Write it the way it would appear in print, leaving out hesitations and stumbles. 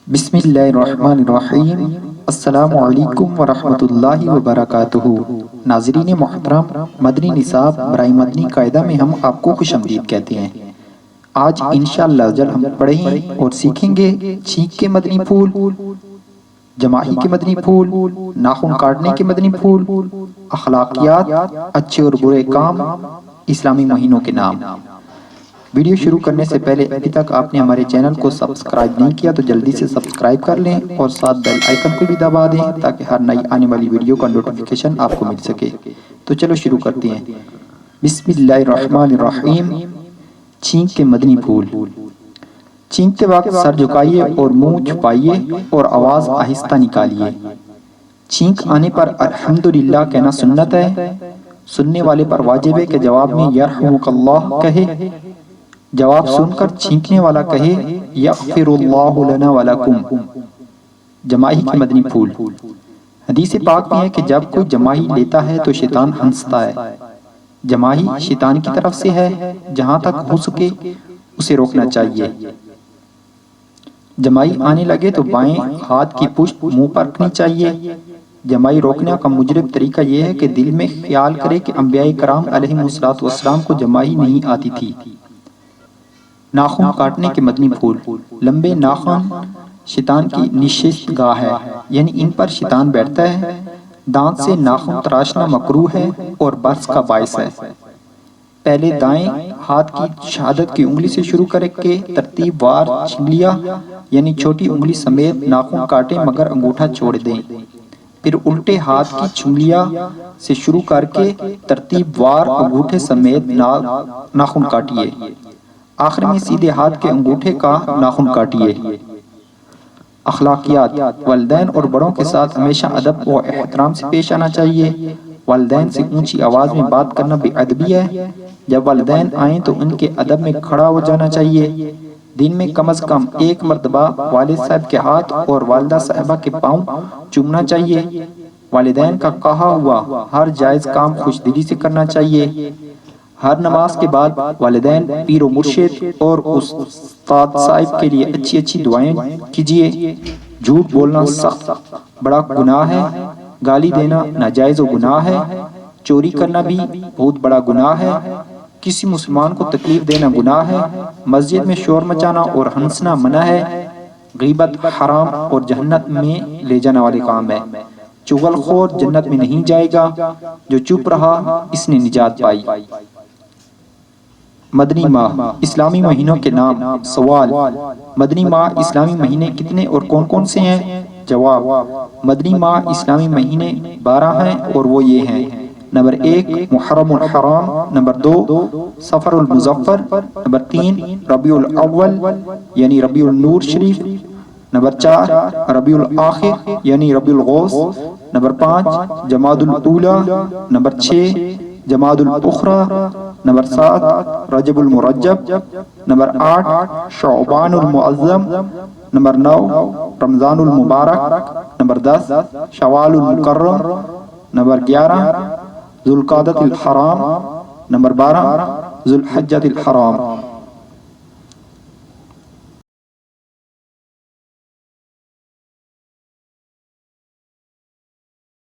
بسم اللہ الرحمن الرحیم۔ السلام علیکم ورحمۃ اللہ وبرکاتہ۔ ناظرین محترم، مدنی نصاب برائے مدنی قاعدہ میں ہم آپ کو خوش آمدید کہتے ہیں۔ آج انشاءاللہ جل ہم پڑھیں اور سیکھیں گے چھینک کے مدنی پھول، جماعی کے مدنی پھول، ناخن کاٹنے کے مدنی پھول، اخلاقیات، اچھے اور برے کام، اسلامی مہینوں کے نام۔ ویڈیو شروع کرنے سے پہلے ابھی تک آپ نے ہمارے چینل کو سبسکرائب نہیں کیا تو جلدی سے سبسکرائب کر لیں اور ساتھ بیل آئیکن کو بھی دبا دیں تاکہ ہر نئی آنے والی ویڈیو کا نوٹیفیکیشن آپ کو مل سکے۔ تو چلو شروع کرتے ہیں۔ بسم اللہ الرحمن الرحیم۔ چھینک کے مدنی پھول۔ چھینکتے وقت سر جھکائیے اور منہ چھپائیے اور آواز آہستہ نکالیے۔ چھینک آنے پر الحمدللہ کہنا سنت ہے۔ سننے والے پر واجب ہے کہ جواب میں یرحمک اللہ کہے۔ جواب سن کر چھینکنے والا کہے یغفر اللہ لنا ولکم۔ جماعی کے مدنی پھول۔ حدیث پاک میں ہے کہ جب کوئی جماعی لیتا ہے تو شیطان ہنستا ہے۔ جماعی شیطان کی طرف سے ہے، جہاں تک ہو سکے اسے روکنا چاہیے۔ جماعی آنے لگے تو بائیں ہاتھ کی پشت منہ پر رکھنی چاہیے۔ جماعی روکنے کا مجرب طریقہ یہ ہے کہ دل میں خیال کرے کہ انبیاء کرام علیہم السلام کو جماعی نہیں آتی تھی۔ ناخن کاٹنے کے مدنی پھول۔ لمبے ناخن شیطان کی نشست گاہ ہے، یعنی ان پر شیطان بیٹھتا ہے۔ دانت سے ناخن تراشنا مکروہ ہے اور بحث کا باعث ہے۔ پہلے دائیں ہاتھ کی شہادت کی انگلی سے شروع کر کے ترتیب وار چنگلیاں یعنی چھوٹی انگلی سمیت ناخن کاٹیں مگر انگوٹھا چھوڑ دیں۔ پھر الٹے ہاتھ کی چنگلیاں سے شروع کر کے ترتیب وار انگوٹھے سمیت ناخن کاٹیے۔ آخر میں سیدھے ہاتھ کے انگوٹھے کا ناخن کاٹیے۔ اخلاقیات۔ والدین اور بڑوں کے ساتھ ہمیشہ ادب و احترام سے پیش آنا چاہیے۔ والدین سے اونچی آواز میں بات کرنا بے ادبی ہے۔ جب والدین آئیں تو ان کے ادب میں کھڑا ہو جانا چاہیے۔ دن میں کم از کم ایک مرتبہ والد صاحب کے ہاتھ اور والدہ صاحبہ کے پاؤں چومنا چاہیے۔ والدین کا کہا ہوا ہر جائز کام خوش دلی سے کرنا چاہیے۔ ہر نماز کے بعد والدین، پیر و مرشد اور استاد صاحب کے لیے اچھی اچھی دعائیں کیجیے۔ جھوٹ بولنا سخت بڑا گناہ ہے۔ گالی دینا ناجائز و گناہ ہے۔ چوری کرنا بھی بہت بڑا گناہ ہے۔ کسی مسلمان کو تکلیف دینا گناہ ہے۔ مسجد میں شور مچانا اور ہنسنا منع ہے۔ غیبت حرام اور جہنم میں لے جانے والے کام ہے۔ چغل خور جنت میں نہیں جائے گا۔ جو چپ رہا اس نے نجات پائی۔ مدنی ماہ، اسلامی مہینوں کے نام۔ سوال: مدنی ماہ اسلامی مہینے کتنے اور کون کون سے ہیں؟ جواب: مدنی ماہ اسلامی مہینے 12 ہیں اور وہ یہ ہیں: نمبر 1 محرم الحرام، نمبر 2 صفر المظفر، نمبر 3 ربیع الاول یعنی ربیع النور شریف، نمبر 4 ربیع الاخر یعنی ربیع الغوث، نمبر 5 جمادی الاولی، نمبر 6 جمادی الاخری، نمبر 7 رجب المرجب، نمبر 8 شعبان المعظم، نمبر 9 رمضان المبارک، نمبر 10 شوال المکرم، نمبر 11 ذوالقعدۃ الحرام، نمبر 12 ذوالحجۃ الحرام۔